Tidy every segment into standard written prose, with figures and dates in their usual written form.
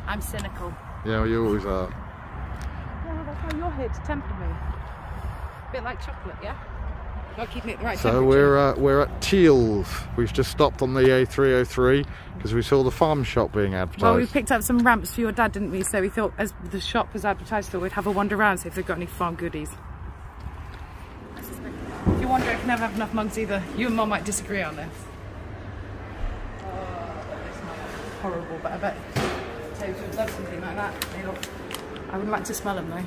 I'm cynical. Yeah, well, you always are. Yeah, that's why you're here to temper me. A bit like chocolate, yeah? Gotta keep it at the right So temperature. we're at Teal's. We've just stopped on the A303 because we saw the farm shop being advertised. Well, we picked up some ramps for your dad, didn't we? So we thought, as the shop was advertised, we'd have a wander around, see if they've got any farm goodies. If you wonder, I can never have enough mugs either. You and Mum might disagree on this. It's not horrible, but I bet Toby would love something like that. I would like to smell them though.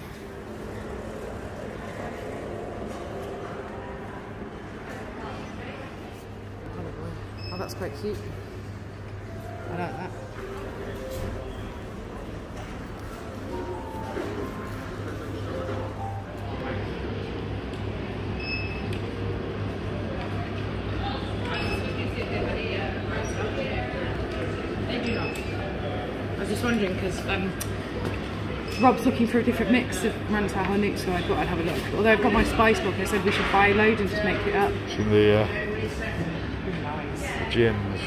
Oh, that's quite cute. I like that. I was just wondering because Rob's looking for a different mix of Rantaho and Nuke, so I thought I'd have a look. Although I've got my spice book, I said we should buy a load and just make it up. It's in the gins.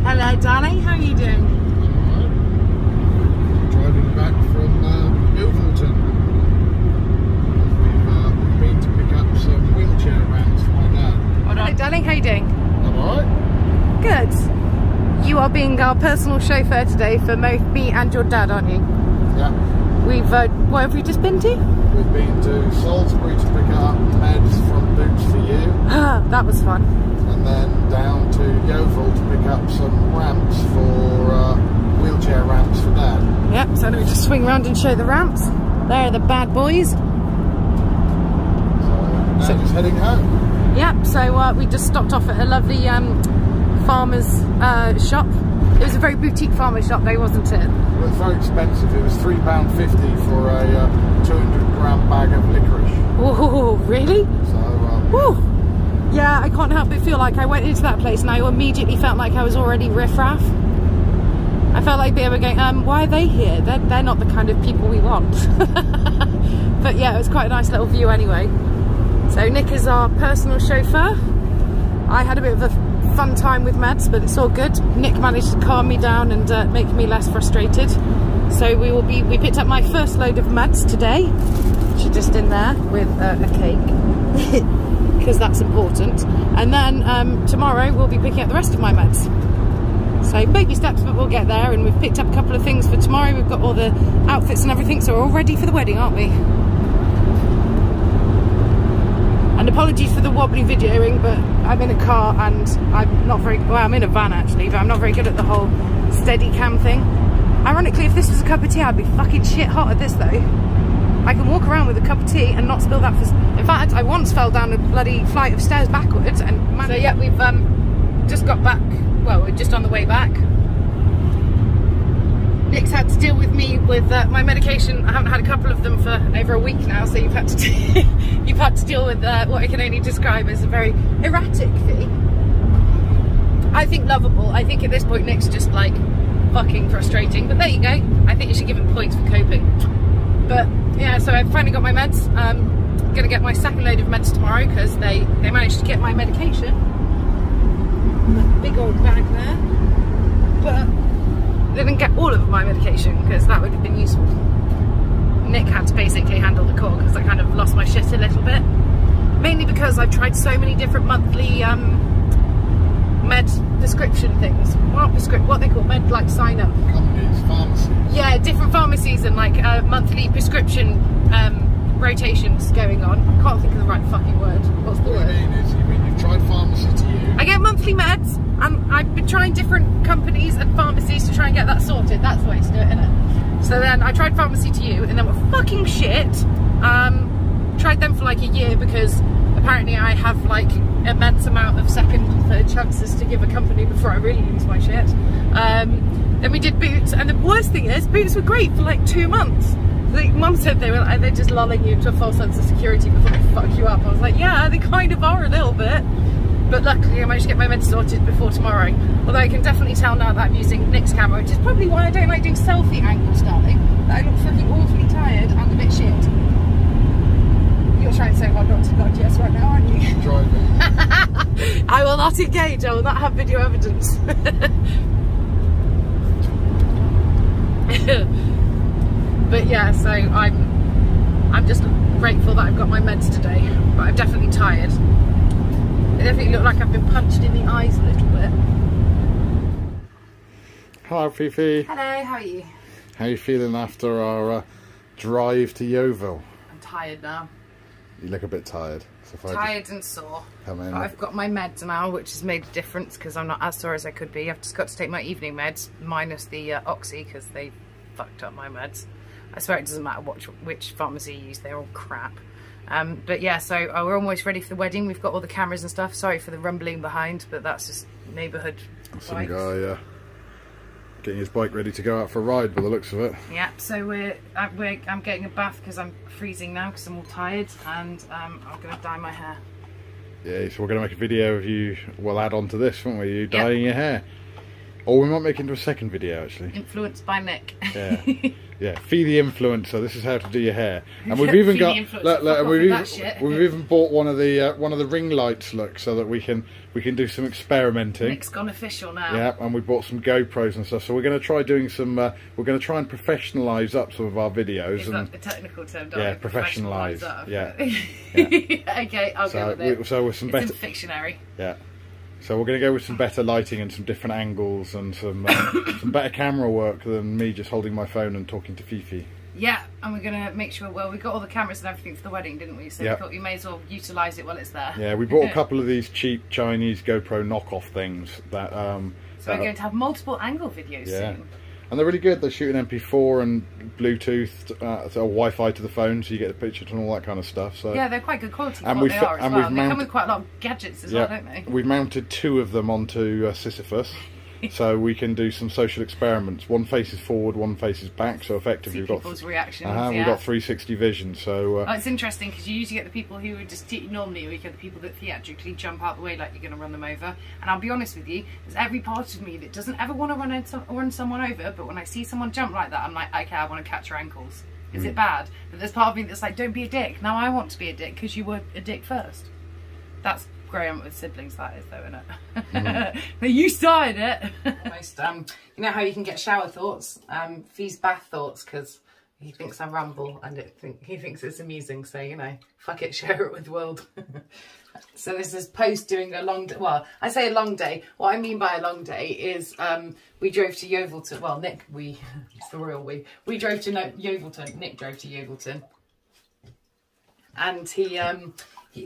Hello, darling. How are you doing? Driving back from Yoevil. We've been to pick up some wheelchair ramps for my dad. Hello, darling. How are you doing? I'm alright. Good. You are being our personal chauffeur today for both me and your dad, aren't you? Yeah. We've, what have we just been to? We've been to Salisbury to pick up meds from Boots for You. Ah, that was fun. And then down to Yoevil to pick up some ramps for wheelchair ramps for Dad. Yep, so we just swing around and show the ramps. There are the bad boys. So now just heading home. Yep, so we just stopped off at a lovely farmer's shop. It was a very boutique farmer's shop though, wasn't it? It was very expensive. It was £3.50 for a 200-gram bag of licorice. Oh, really? So, Woo! Yeah, I can't help but feel like I went into that place and I immediately felt like I was already riffraff. I felt like they were going, why are they here? They're not the kind of people we want. But yeah, it was quite a nice little view anyway. So Nick is our personal chauffeur. I had a bit of a fun time with meds, but it's all good. Nick managed to calm me down and make me less frustrated. So we picked up my first load of meds today. She's just in there with a cake. Because that's important, and then tomorrow we'll be picking up the rest of my meds. So baby steps, but we'll get there. And we've picked up a couple of things for tomorrow. We've got all the outfits and everything, so we're all ready for the wedding, aren't we? And apologies for the wobbly videoing, but I'm in a car and I'm not very well. I'm in a van actually, but I'm not very good at the whole steady cam thing. Ironically, if this was a cup of tea, I'd be fucking shit hot at this though. I can walk around with a cup of tea and not spill that. In fact, I once fell down a bloody flight of stairs backwards and so yeah, we've just got back. Well, we're just on the way back. Nick's had to deal with me with my medication. I haven't had a couple of them for over a week now, so you've had to deal with what I can only describe as a very erratic fee. I think lovable. I think at this point Nick's just like fucking frustrating, but there you go. I think you should give him points for coping. But yeah, so I've finally got my meds. I'm gonna get my second load of meds tomorrow because they managed to get my medication. That big old bag there. But they didn't get all of my medication because that would have been useful. Nick had to basically handle the call because I kind of lost my shit a little bit. Mainly because I've tried so many different monthly med prescription things. What they call med like sign up. Companies, pharmacies. Yeah, different pharmacies and like monthly prescription rotations going on. I can't think of the right fucking word. What's the word? What you mean is, you've tried pharmacy to you. I get monthly meds and I've been trying different companies and pharmacies to try and get that sorted. That's the way to do it, innit? So then I tried pharmacy to you and they were fucking shit. Tried them for like a year because apparently I have like immense amount of second and third chances to give a company before I really lose my shit. Then we did Boots, and the worst thing is Boots were great for like 2 months. Like Mum said they're just lulling you into a false sense of security before they fuck you up. I was like, yeah, they kind of are a little bit. But luckily I managed to get my meds sorted before tomorrow. Although I can definitely tell now that I'm using Nick's camera, which is probably why I don't like doing selfie angles, darling. That I look fucking awfully tired and a bit shit. You're trying so hard not to nod yes right now, aren't you? Driving. I will Not engaged. I will not have video evidence. But yeah, so I'm just grateful that I've got my meds today. But I'm definitely tired. I definitely look like I've been punched in the eyes a little bit. Hello, Fifi. Hello, how are you? How are you feeling after our drive to Yoevil? I'm tired now. You look a bit tired. So Tired and sore. Come in. But I've got my meds now, which has made a difference because I'm not as sore as I could be. I've just got to take my evening meds, minus the Oxy, because they fucked up my meds. I swear it doesn't matter which pharmacy you use, they're all crap. But yeah, so we're almost ready for the wedding. We've got all the cameras and stuff. Sorry for the rumbling behind, but that's just neighbourhood. Some guy getting his bike ready to go out for a ride by the looks of it. Yeah, so I'm getting a bath because I'm freezing now because I'm all tired, and I'm going to dye my hair. Yeah, so we're going to make a video of you. We'll add on to this, won't we? You dyeing your hair. Or we might make it into a second video, actually. Influenced by Nick. Yeah. Yeah, feed the influencer. This is how to do your hair, and we've even got we've even bought one of the ring lights. Look, so that we can do some experimenting. Nick's gone official now. Yeah, and we bought some GoPros and stuff. So we're going to try doing some. We're going to try and professionalise up some of our videos. Is that the technical term? Yeah, professionalise. Yeah. Yeah. Okay, I'll go with it. So with some better. It's in Fictionary. Yeah. So we're going to go with some better lighting and some different angles and some better camera work than me just holding my phone and talking to Fifi. Yeah, and we're going to make sure, well, we got all the cameras and everything for the wedding, didn't we? So we thought we may as well utilise it while it's there. Yeah, we bought a couple of these cheap Chinese GoPro knockoff things that... so we're going to have multiple angle videos soon. And they're really good. They shoot an MP4 and Bluetooth, so Wi-Fi to the phone, so you get the picture and all that kind of stuff. So yeah, they're quite good quality for what they are as well. They come with quite a lot of gadgets as well, don't they? We've mounted 2 of them onto Sisyphus, so we can do some social experiments. One faces forward, one faces back, so effectively we've got people's reactions. We've got 360 vision. So it's interesting because you usually get the people who are just normally we get the people that theatrically jump out the way like you're going to run them over. And I'll be honest with you, there's every part of me that doesn't ever want to run someone over, but when I see someone jump like that, I'm like, okay, I want to catch her ankles. Is it bad? But there's part of me that's like, don't be a dick. Now I want to be a dick because you were a dick first. That's growing up with siblings, that is, though, isn't it? But you started it. Almost. You know how you can get shower thoughts, Fee's bath thoughts, because he thinks I ramble and he thinks it's amusing. So you know, fuck it, share it with the world. So this is post doing a long day. Well, I say a long day. What I mean by a long day is we drove to Yoevil. Well, Nick, it's the royal we. We drove to Yoevil. Nick drove to Yoevil, and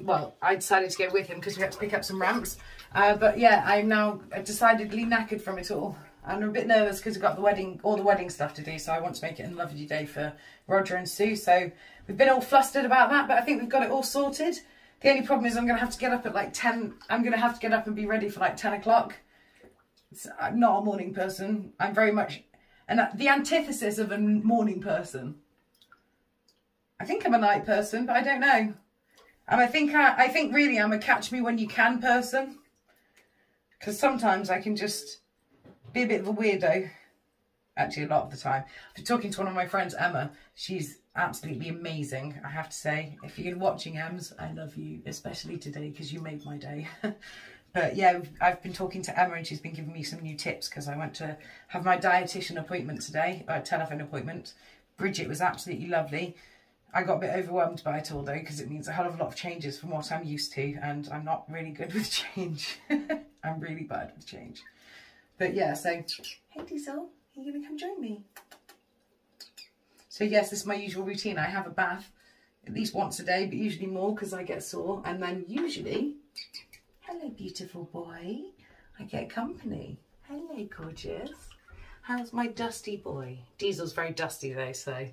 well, I decided to go with him because we had to pick up some ramps. But yeah, I'm now decidedly knackered from it all. And I'm a bit nervous because we've got all the wedding stuff to do. So I want to make it a lovely day for Roger and Sue. So we've been all flustered about that, but I think we've got it all sorted. The only problem is I'm going to have to get up at like 10. I'm going to have to get up and be ready for like 10 o'clock. I'm not a morning person. I'm very much the antithesis of a morning person. I think I'm a night person, but I don't know. And I think really I'm a catch me when you can person. Because sometimes I can just be a bit of a weirdo. Actually, a lot of the time. I've been talking to one of my friends, Emma. She's absolutely amazing, I have to say. If you're watching, Ems, I love you, especially today, because you made my day. But yeah, I've been talking to Emma and she's been giving me some new tips because I went to have my dietitian appointment today, a telephone appointment. Bridget was absolutely lovely. I got a bit overwhelmed by it all though, because it means a hell of a lot of changes from what I'm used to, and I'm not really good with change. I'm really bad with change. But yeah, so, hey Diesel, are you going to come join me? So yes, this is my usual routine. I have a bath at least once a day, but usually more because I get sore. And then usually, hello beautiful boy, I get company. Hello gorgeous. How's my dusty boy? Diesel's very dusty though, so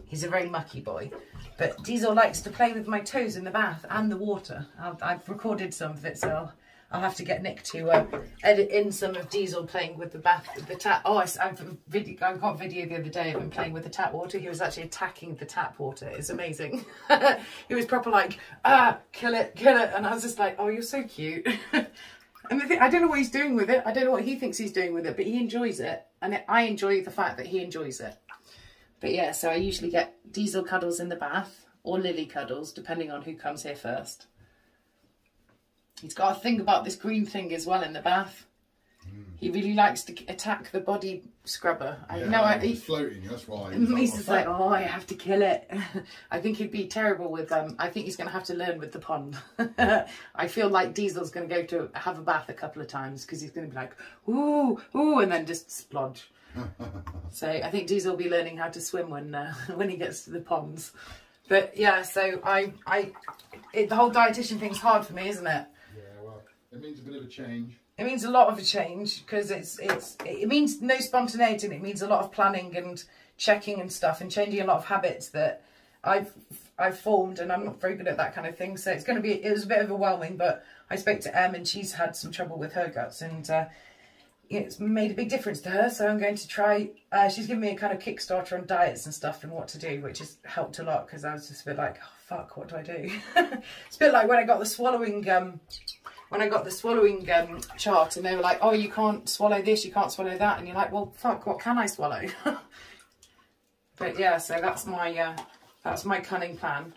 he's a very mucky boy. But Diesel likes to play with my toes in the bath and the water. I've recorded some of it, so I'll have to get Nick to edit in some of Diesel playing with the tap. Oh, I got a video the other day of him playing with the tap water. He was actually attacking the tap water. It's amazing. He was proper like, kill it. And I was just like, oh, you're so cute. And the thing, I don't know what he's doing with it. I don't know what he thinks he's doing with it, but he enjoys it. And I enjoy the fact that he enjoys it. But yeah, so I usually get Diesel cuddles in the bath or Lily cuddles, depending on who comes here first. He's got a thing about this green thing as well in the bath. He really likes to attack the body scrubber. He's floating, that's why. He's just like, oh, I have to kill it. I think he'd be terrible with I think he's going to have to learn with the pond. I feel like Diesel's going to go to have a bath a couple of times because he's going to be like, ooh, ooh, and then just splodge. So I think Diesel will be learning how to swim when he gets to the ponds. But yeah, so the whole dietitian thing's hard for me, isn't it? Yeah, well, it means a bit of a change. It means a lot of a change because it means no spontaneity, and it means a lot of planning and checking and stuff and changing a lot of habits that I've formed, and I'm not very good at that kind of thing. So it was a bit overwhelming, but I spoke to Em and she's had some trouble with her guts, and it's made a big difference to her. So I'm going to try, she's given me a kind of Kickstarter on diets and stuff and what to do, which has helped a lot because I was just a bit like, oh fuck, what do I do? It's a bit like when I got the swallowing chart, and they were like, oh, you can't swallow this, you can't swallow that, and you're like, well, fuck, what can I swallow? But yeah, so that's my cunning plan.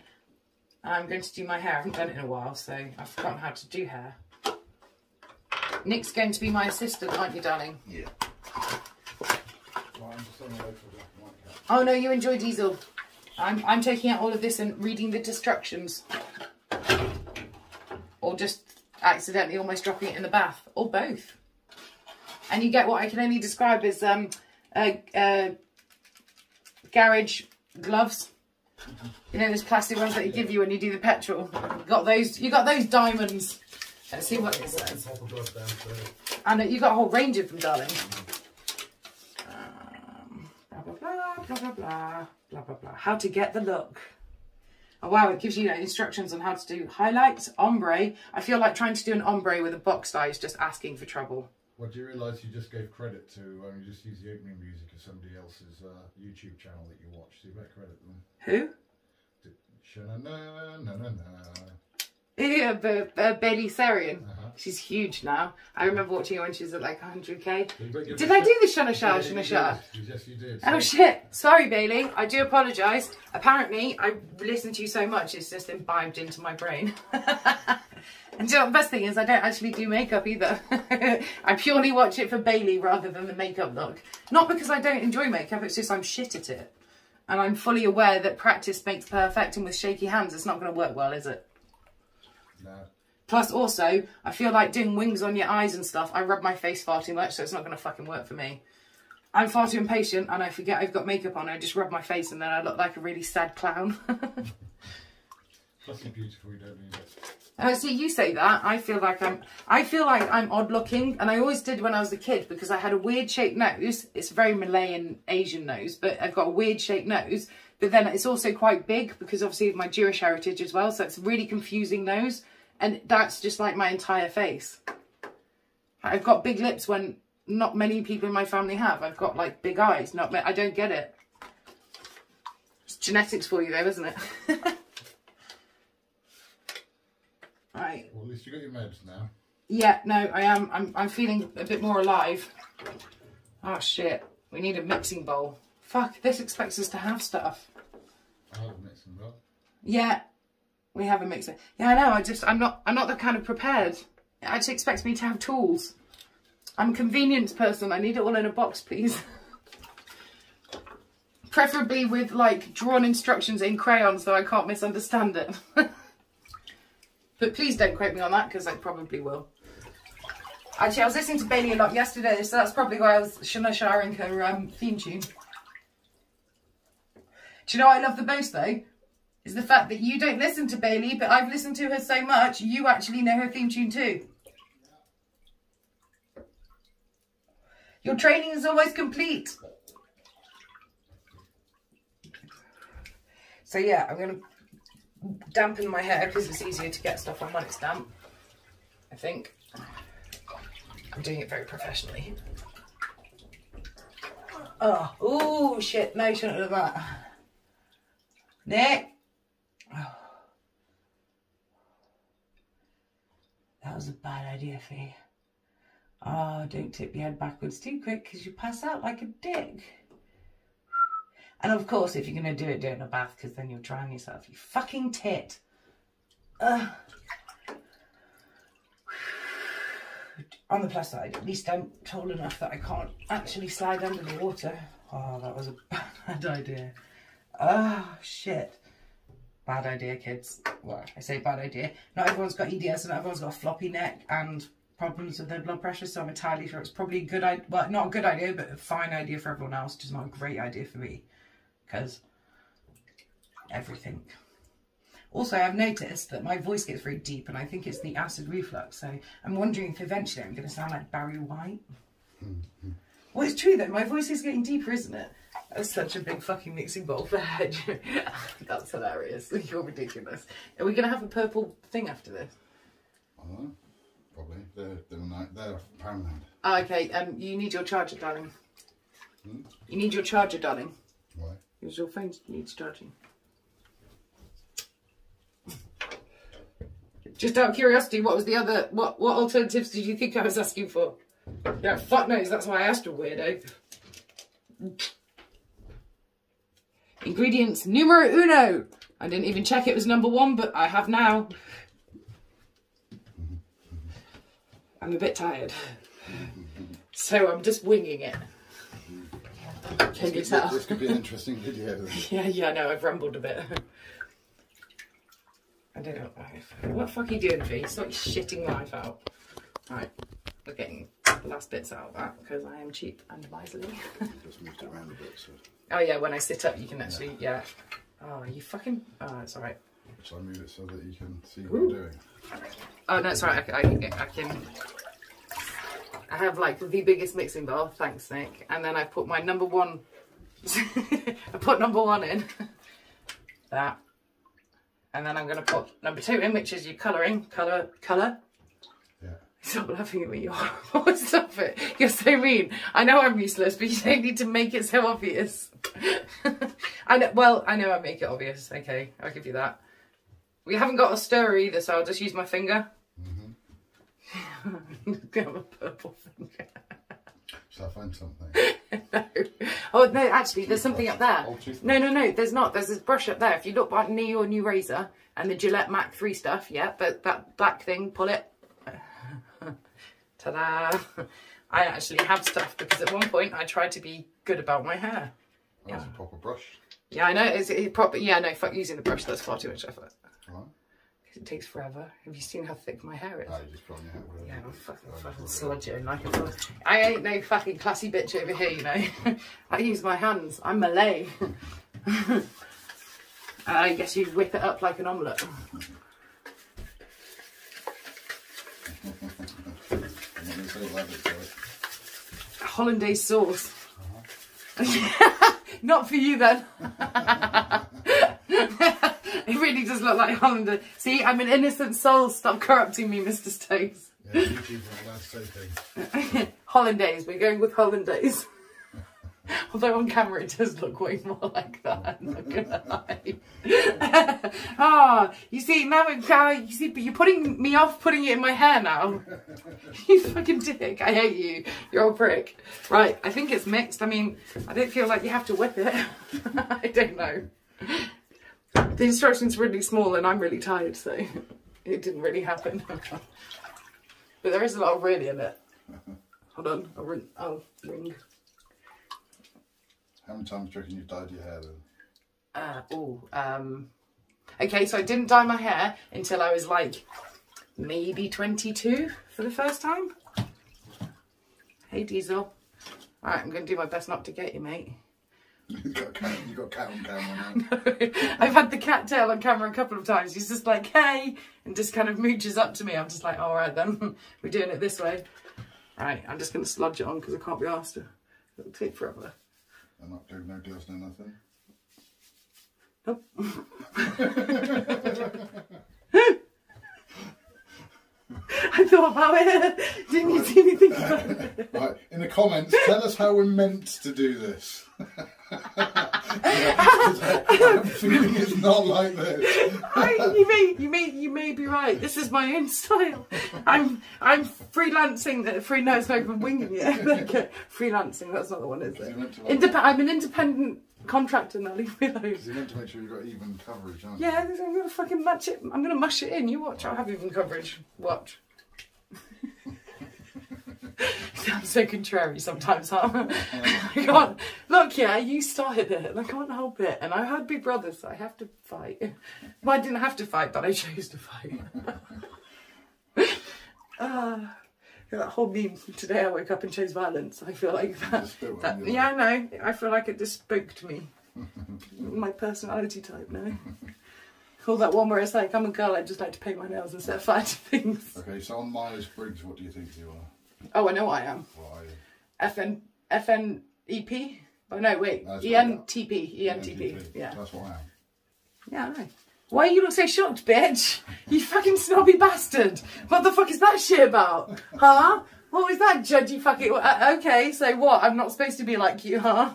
I'm going to do my hair. I haven't done it in a while, so I've forgotten how to do hair. Nick's going to be my assistant, aren't you, darling? Yeah. Oh no, you enjoy Diesel. I'm taking out all of this and reading the instructions, or just accidentally almost dropping it in the bath, or both. And you get what I can only describe as garage gloves. You know those plastic ones that you give you when you do the petrol. You got those diamonds. Let's see what it says. And you got a whole range of them, darling. Blah blah blah blah blah blah blah blah blah. How to get the look. Oh wow, it gives you instructions on how to do highlights, ombre. I feel like trying to do an ombre with a boxed eye is just asking for trouble. Well, do you realise you just gave credit to, you just used the opening music of somebody else's YouTube channel that you watch, so you better credit them. Who? Yeah, Bailey Sarian. She's huge now. I remember watching her when she was at like 100k. Did I do the Shana Shah? Yes, you did. Oh shit. Sorry, Bailey. I do apologise. Apparently, I listened to you so much, it's just imbibed into my brain. And you know what the best thing is, I don't actually do makeup either. I purely watch it for Bailey rather than the makeup look. Not because I don't enjoy makeup, it's just I'm shit at it. And I'm fully aware that practice makes perfect, and with shaky hands, it's not going to work well, is it? No. Plus, also, I feel like doing wings on your eyes and stuff, I rub my face far too much, so it's not going to fucking work for me. I'm far too impatient, and I forget I've got makeup on. I just rub my face, and then I look like a really sad clown. That's beautiful. You don't need it. Oh, see, you say that. I feel like I'm odd looking, and I always did when I was a kid because I had a weird shaped nose. It's a very Malayan Asian nose, but I've got a weird shaped nose. But then it's also quite big because obviously of my Jewish heritage as well. So it's a really confusing nose, and that's just like my entire face. I've got big lips when not many people in my family have. I've got like big eyes. I don't get it. It's genetics for you, though, isn't it? Right. Well, at least you got your meds now. Yeah, no, I am. I'm feeling a bit more alive. Oh shit! We need a mixing bowl. Fuck! This expects us to have stuff. I have a mixing bowl. Yeah, we have a mixer. Yeah, I know. I'm not that kind of prepared. It actually expects me to have tools. I'm a convenience person. I need it all in a box, please. Preferably with like drawn instructions in crayon so I can't misunderstand it. But please don't quote me on that because I probably will. Actually, I was listening to Bailey a lot yesterday, so that's probably why I was sharing her theme tune. Do you know what I love the most, though? Is the fact that you don't listen to Bailey, but I've listened to her so much, you actually know her theme tune too. Your training is almost complete. So yeah, I'm going to dampen my hair because it's easier to get stuff on when it's damp, I think. I'm doing it very professionally. Oh shit, no, you shouldn't have done that. Nick! Oh. That was a bad idea for you. Oh, don't tip your head backwards too quick because you pass out like a dick. And of course, if you're going to do it in a bath, because then you'll drown yourself. You fucking tit. On the plus side, at least I'm tall enough that I can't actually slide under the water. Oh, that was a bad idea. Oh, shit. Bad idea, kids. Well, I say bad idea. Not everyone's got EDS and not everyone's got a floppy neck and problems with their blood pressure, so I'm entirely sure it's probably a good idea. Well, not a good idea, but a fine idea for everyone else, just not a great idea for me. Because everything. Also, I've noticed that my voice gets very deep, and I think it's the acid reflux, so I'm wondering if eventually I'm going to sound like Barry White. Well, it's true though, my voice is getting deeper, isn't it? That's such a big fucking mixing bowl for head. That's hilarious. You're ridiculous. Are we going to have a purple thing after this? I don't know. Probably. They're paramount. Oh, okay, you need your charger, darling. You need your charger, darling. Why? Because your phone needs charging. Just out of curiosity, what was the other... What alternatives did you think I was asking for? Yeah, fuck knows, that's why I asked a weirdo. Ingredients numero uno. I didn't even check it was number 1, but I have now. I'm a bit tired. So I'm just winging it. Can you tell? This could be an interesting video. Yeah, no, I've rambled a bit. I don't know. What the fuck are you doing, V? It's not shitting life out. Right, we're getting the last bits out of that because I am cheap and miserly. Just moved it around a bit, so. Oh yeah, when I sit up, you can actually, yeah. Oh, you fucking. Oh, it's alright. Shall I move it so that you can see what I'm doing? Oh no, it's alright. I can. I have like the biggest mixing bowl. Thanks, Nick. And then I put my number 1. I put number 1 in. That. And then I'm going to put number 2 in, which is your colouring. Colour. Yeah. Stop laughing at me, you're... Stop it. You're so mean. I know I'm useless, but you don't need to make it so obvious. I know I make it obvious. Okay, I'll give you that. We haven't got a stirrer either, so I'll just use my finger. Got a purple finger. Shall I find something? No. Oh, no, actually, there's something up there. No, there's not. There's this brush up there. If you look near your new razor and the Gillette Mac 3 stuff, yeah, but that black thing, pull it. Ta-da. I actually have stuff because at one point I tried to be good about my hair. Oh, yeah. It's a proper brush. Yeah, I know. It's proper. Yeah, no, fuck using the brush. That's far too much effort. Right. It takes forever. Have you seen how thick my hair is? Oh, you just put on your hair. Yeah, I'm fucking sludging like a fuck. I ain't no fucking classy bitch over here, you know. I use my hands. I'm Malay. I guess you'd whip it up like an omelette. Hollandaise sauce. Not for you then. It really does look like Hollandaise. See, I'm an innocent soul. Stop corrupting me, Mr. Stokes. Yeah, YouTube won't allow to say things. Hollandaise. We're going with Hollandaise. Although on camera it does look way more like that. I'm not gonna lie. Ah, you see now you see, but you're putting me off putting it in my hair now. You fucking dick. I hate you. You're a prick. Right, I think it's mixed. I mean, I don't feel like you have to whip it. I don't know. The instructions are really small and I'm really tired, so it didn't really happen. But there is a lot of really in it. Hold on, I'll ring. How many times do you reckon you've dyed your hair then? Okay, so I didn't dye my hair until I was like maybe 22 for the first time. Hey Diesel. Alright, I'm going to do my best not to get you, mate. You've got cat on camera now. No, I've had the cat tail on camera a couple of times. He's just like, hey, and just kind of mooches up to me. I'm just like, alright then, we're doing it this way. Alright, I'm just going to sludge it on because I can't be asked to. It'll take forever. I'm not doing no gloves, no nothing. Nope. I thought about it. Didn't you see anything about it? Right, in the comments, tell us how we're meant to do this. I'm feeling it's not like this. You may be right. This is my own style. I'm freelancing. No, it's not even winging it. Freelancing. That's not the one, is it? I'm an independent contractor now. Leave me alone. You're meant to make sure you've got even coverage, aren't you? Yeah, I'm gonna fucking match it. I'm gonna mush it in. You watch. I'll have even coverage. Watch. I'm so contrary sometimes, huh? I can't, look, yeah, you started it and I can't help it. And I had big brothers, so I have to fight. Well, I didn't have to fight, but I chose to fight. That whole meme today, I woke up and chose violence. I feel like that yeah, I know. I feel like it just spoke to me. My personality type, no? All that one where it's like, I'm a girl, I just like to paint my nails and set fire to things. Okay, so on Myers-Briggs, what do you think you are? Oh, I know what I am. What are you? FNEP? Oh no, wait. ENTP. ENTP. Yeah. That's what I am. Yeah, I know. Why you look so shocked, bitch? You fucking snobby bastard. What the fuck is that shit about? Huh? What was that, judgy fucking... okay, so what? I'm not supposed to be like you, huh?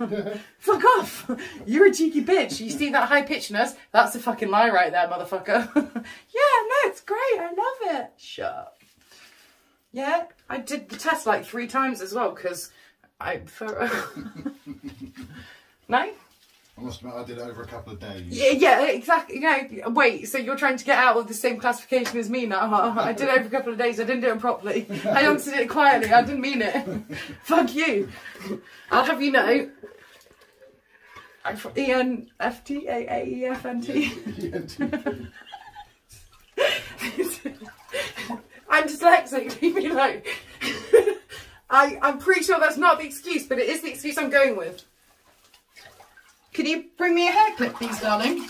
Fuck off. You're a cheeky bitch. You see that high-pitchedness? That's a fucking lie right there, motherfucker. Yeah, no, it's great. I love it. Shut up. Yeah, I did the test like 3 times as well, because No? I must admit, I did it over a couple of days. Yeah, exactly. Yeah. Wait, so you're trying to get out of the same classification as me now, huh? I did it over a couple of days. I didn't do it properly. I answered it quietly. I didn't mean it. Fuck you. I'll have you know. ENFTAAEFNT. I'm dyslexic. Leave me alone. I'm pretty sure that's not the excuse, but it is the excuse I'm going with. Can you bring me a hair clip, please, darling?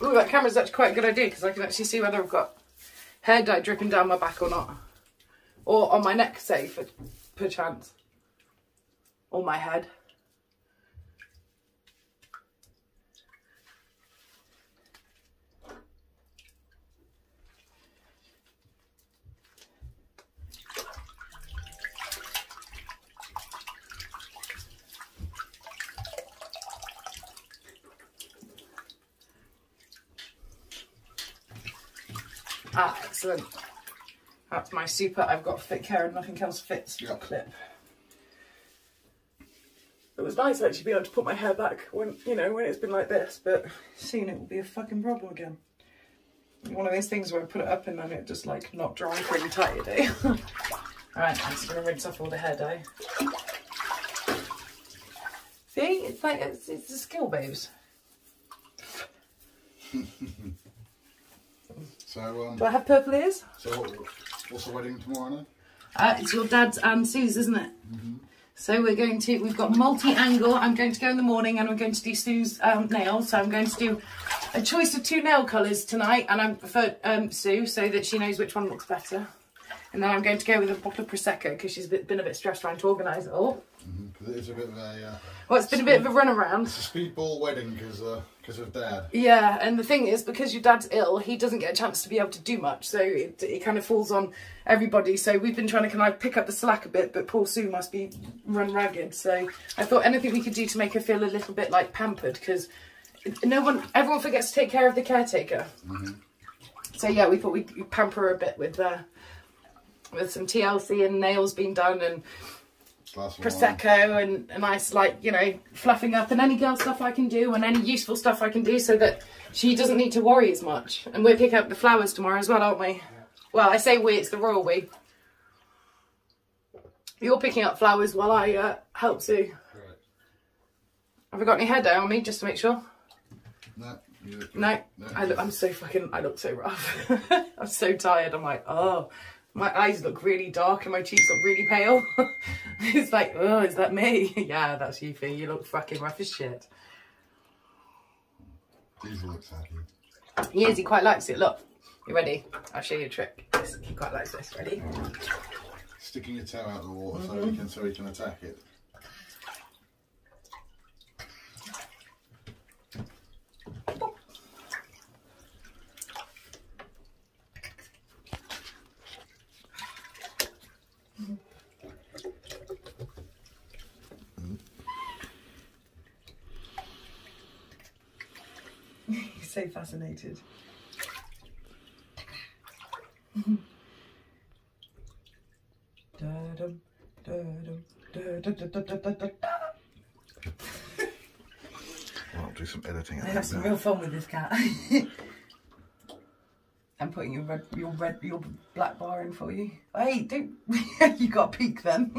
Ooh, that camera's actually quite a good idea because I can actually see whether I've got hair dye dripping down my back or not. Or on my neck, say, for perchance. Or my head. Ah, excellent. That's my super. I've got thick hair and nothing else fits. Yep. Clip. It was nice actually being able to put my hair back when, you know, when it's been like this, but soon it will be a fucking problem again. One of those things where I put it up and then it just like not dries really tight today. Alright, I'm just gonna rinse off all the hair dye. See, it's like it's a skill, babes. So, do I have purple ears? So what's the wedding tomorrow night? It's your dad's and Sue's, isn't it? Mm-hmm. So we've got multi-angle. I'm going to go in the morning and I'm going to do Sue's nails. So I'm going to do a choice of 2 nail colours tonight, and I'm for Sue so that she knows which one looks better. And then I'm going to go with a bottle of Prosecco because she's been a bit stressed trying to organise it all. Because it is a bit of a... well, it's been a bit of a runaround. It's a speedball wedding because of Dad. Yeah, and the thing is, because your dad's ill, he doesn't get a chance to be able to do much. So it kind of falls on everybody. So we've been trying to kind of pick up the slack a bit, but poor Sue must be run ragged. So I thought anything we could do to make her feel a little bit like pampered, because everyone forgets to take care of the caretaker. Mm-hmm. So yeah, we thought we'd pamper her a bit with some TLC and nails being done and Prosecco and a nice, like, you know, fluffing up and any girl stuff I can do and any useful stuff I can do so that she doesn't need to worry as much. And we're picking up the flowers tomorrow as well, aren't we? Well, I say we, it's the royal we. You're picking up flowers while I help Sue. Right. Have I got any hair dye on me, just to make sure? No. No. I look so rough. I'm so tired. I'm like, oh. My eyes look really dark and my cheeks look really pale. It's like, oh, is that me? Yeah, that's you, Fee. You look fucking rough as shit. Diesel looks happy. He is, he quite likes it. Look, you ready? I'll show you a trick. He quite likes this. Ready? Sticking your toe out of the water so he can attack it. He's so fascinated. do some editing. I have some real fun with this cat. I'm putting your black bar in for you. Hey, don't you got a peek then?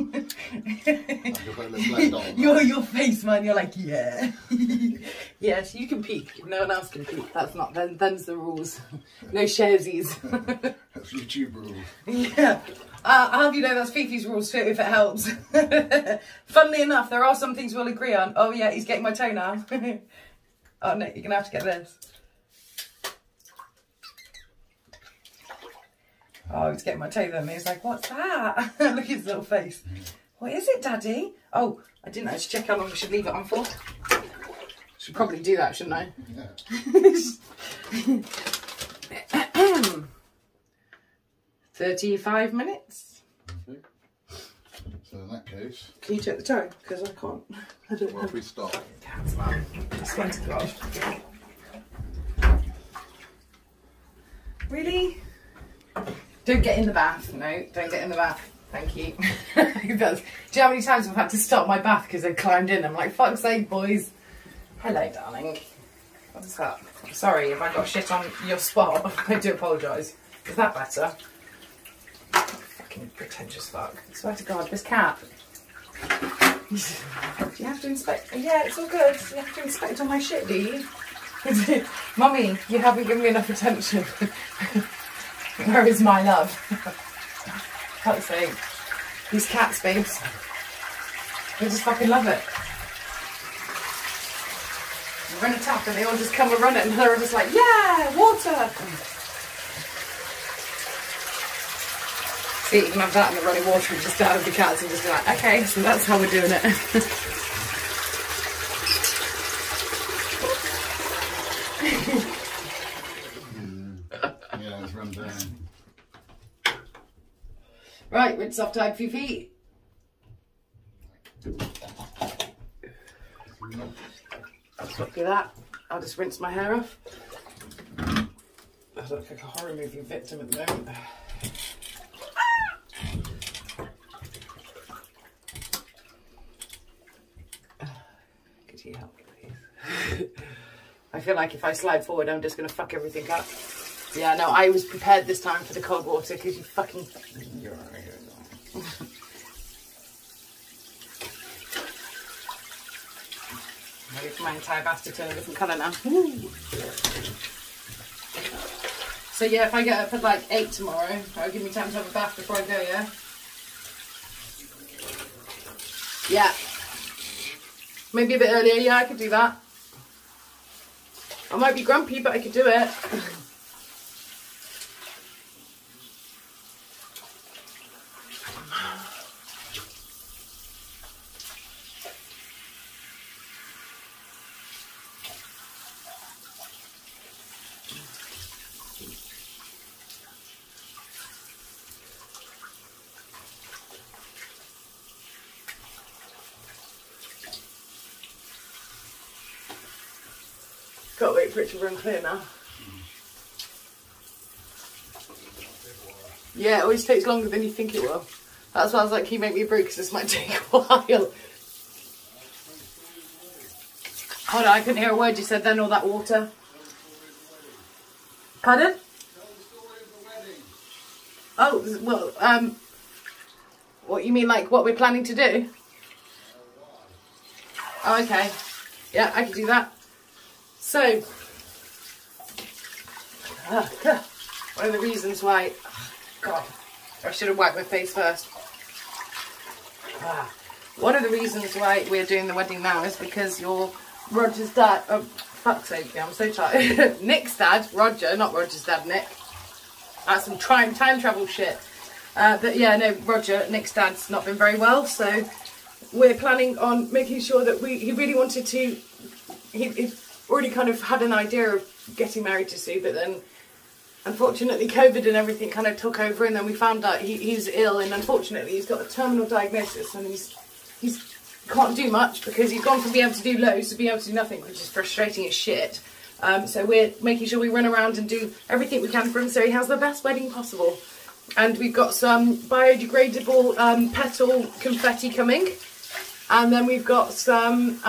your face, man. You're like, yeah. Yes, you can peek. No one else can peek. That's not them's the rules. No sharesies. That's YouTube rules. Yeah. I'll have you know that's Fifi's rules too, if it helps. Funnily enough, there are some things we'll agree on. Oh yeah, he's getting my toe now. Oh no, you're gonna have to get this. Oh, he's getting my toe then. He's like, what's that? Look at his little face. What is it, Daddy? Oh, I didn't actually check how long I should leave it on for. Should probably do that, shouldn't I? Yeah. 35 minutes. Okay. So in that case... Can you take the toe? Because I can't. I don't know. If we stop? I swear to God. Really? Don't get in the bath. No, don't get in the bath. Thank you. Do you know how many times I've had to stop my bath because they climbed in? I'm like, fuck's sake, boys. Hello, darling. What's that? Sorry if I got shit on your spot. I do apologise. Is that better? Fucking pretentious fuck. I swear to God, this cat. You have to inspect. Yeah, it's all good. You have to inspect all my shit, do you? Mummy, you haven't given me enough attention. Where is my love? Fuck's sake. These cats, babes. They just fucking love it. You run a tap and they all just come and run it and they're all just like, yeah, water! See, you can have that and the running water and just out of the cats and just be like, okay, so that's how we're doing it. Yeah, it's run down. Right, rinse off time for your feet. Look at that. I'll just rinse my hair off. I look like a horror movie victim at the moment. Could you help me, please? I feel like if I slide forward, I'm just going to fuck everything up. Yeah, no, I was prepared this time for the cold water because you fucking... You're right, Ready for my entire bath to turn a different colour now. Woo. So yeah, if I get up at like 8 tomorrow, that'll give me time to have a bath before I go, yeah? Yeah. Maybe a bit earlier, yeah, I could do that. I might be grumpy, but I could do it. Gotta wait for it to run clear now. Yeah, it always takes longer than you think it will. That's why I was like, can you make me a brew because this might take a while. Hold on, I couldn't hear a word you said then, all that water. Pardon? Oh, well, what you mean, like what we're planning to do? Oh, okay. Yeah, I can do that. So, one of the reasons why, God, I should have wiped my face first. One of the reasons why we're doing the wedding now is because your Roger's dad, oh, fuck's sake, I'm so tired. Nick's dad, Roger, not Roger's dad, Nick. That's some time travel shit. But yeah, no, Roger, Nick's dad's not been very well, so we're planning on making sure that he really wanted to, he already kind of had an idea of getting married to Sue, but then unfortunately COVID and everything kind of took over, and then we found out he's ill, and unfortunately he's got a terminal diagnosis, and he's can't do much because he's gone from being able to do loads to being able to do nothing, which is frustrating as shit. So we're making sure we run around and do everything we can for him so he has the best wedding possible. And we've got some biodegradable petal confetti coming, and then we've got some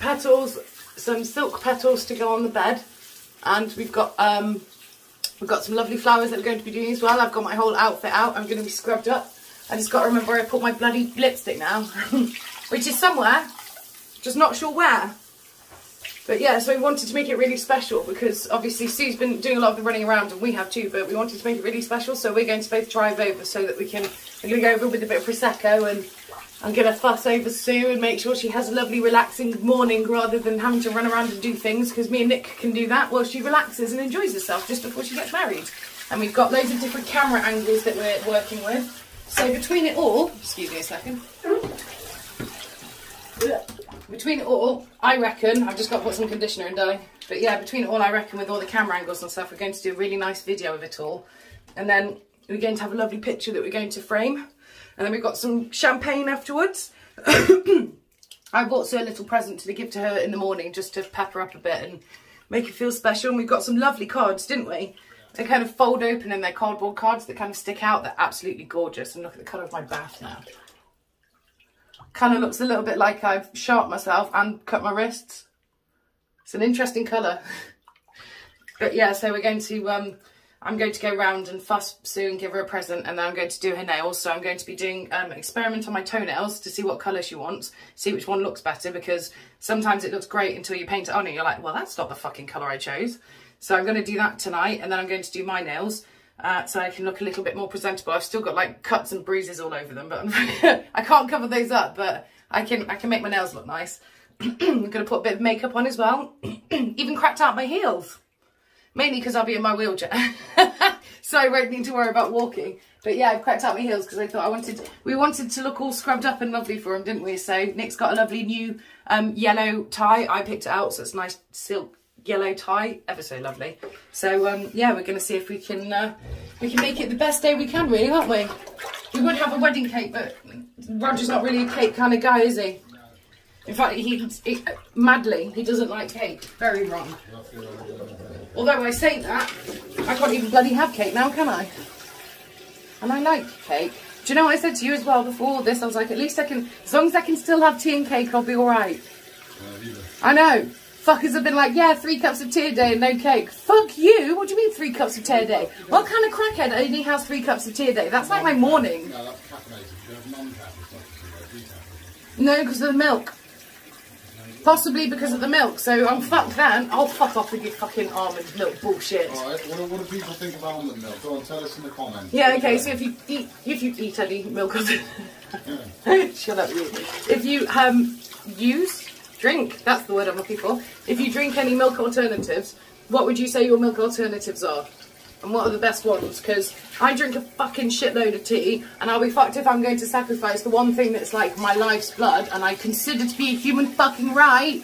petals some silk petals to go on the bed, and we've got some lovely flowers that we're going to be doing as well. I've got my whole outfit out. I'm going to be scrubbed up. I just got to remember I put my bloody lipstick now, which is somewhere, just not sure where. But yeah, so we wanted to make it really special because obviously Sue's been doing a lot of the running around and we have too, but we wanted to make it really special, so we're going to both drive over so that we're going to go over with a bit of Prosecco, and I'm going to fuss over Sue and make sure she has a lovely relaxing morning rather than having to run around and do things, because me and Nick can do that while she relaxes and enjoys herself just before she gets married. And we've got loads of different camera angles that we're working with. So between it all, excuse me a second. Between it all, I reckon, I've just got to put some conditioner in, darling. But yeah, between it all, I reckon with all the camera angles and stuff, we're going to do a really nice video of it all. And then we're going to have a lovely picture that we're going to frame. And then we've got some champagne afterwards. I bought Sue a little present to give to her in the morning just to pep her up a bit and make her feel special. And we've got some lovely cards, didn't we? They kind of fold open and they're cardboard cards that kind of stick out. They're absolutely gorgeous. And look at the colour of my bath now. Kind of looks a little bit like I've sharp myself and cut my wrists. It's an interesting colour. But yeah, so we're going to, I'm going to go round and fuss Sue and give her a present, and then I'm going to do her nails. So I'm going to be doing an experiment on my toenails to see what colour she wants, see which one looks better, because sometimes it looks great until you paint it on and you're like, well, that's not the fucking colour I chose. So I'm going to do that tonight, and then I'm going to do my nails. So I can look a little bit more presentable. I've still got like cuts and bruises all over them, but I can't cover those up, but I can make my nails look nice. I'm going to put a bit of makeup on as well. Even cracked out my heels. Mainly because I'll be in my wheelchair. So I won't need to worry about walking. But yeah, I've cracked out my heels because I thought we wanted to look all scrubbed up and lovely for him, didn't we? So Nick's got a lovely new yellow tie. I picked it out, so it's a nice silk yellow tie, ever so lovely. So yeah, we're going to see if we can make it the best day we can, really, aren't we? We would have a wedding cake, but Roger's not really a cake kind of guy, is he? In fact, he madly, he doesn't like cake. Very wrong. Although I say that, I can't even bloody have cake now, can I? And I like cake. Do you know what I said to you as well before all this? I was like, at least I can, as long as I can still have tea and cake, I'll be all right. I know. Fuckers have been like, yeah, 3 cups of tea a day and no cake. Fuck you. What do you mean 3 cups of tea a day? What kind of crackhead only has 3 cups of tea a day? That's like my morning. No, that's caffeinated. You have non-caffeinated stuff. No, because of the milk. Possibly because of the milk. So I'm fucked then. I'll fuck off with your fucking almond milk bullshit. Alright, what do people think of almond milk? Go on, tell us in the comments. Yeah, okay, so if you eat any milk of it. Shut up, you. If you drink, that's the word I'm looking for. If you drink any milk alternatives, what would you say your milk alternatives are? And what are the best ones? Because I drink a fucking shitload of tea, and I'll be fucked if I'm going to sacrifice the one thing that's like my life's blood, and I consider to be a human fucking right.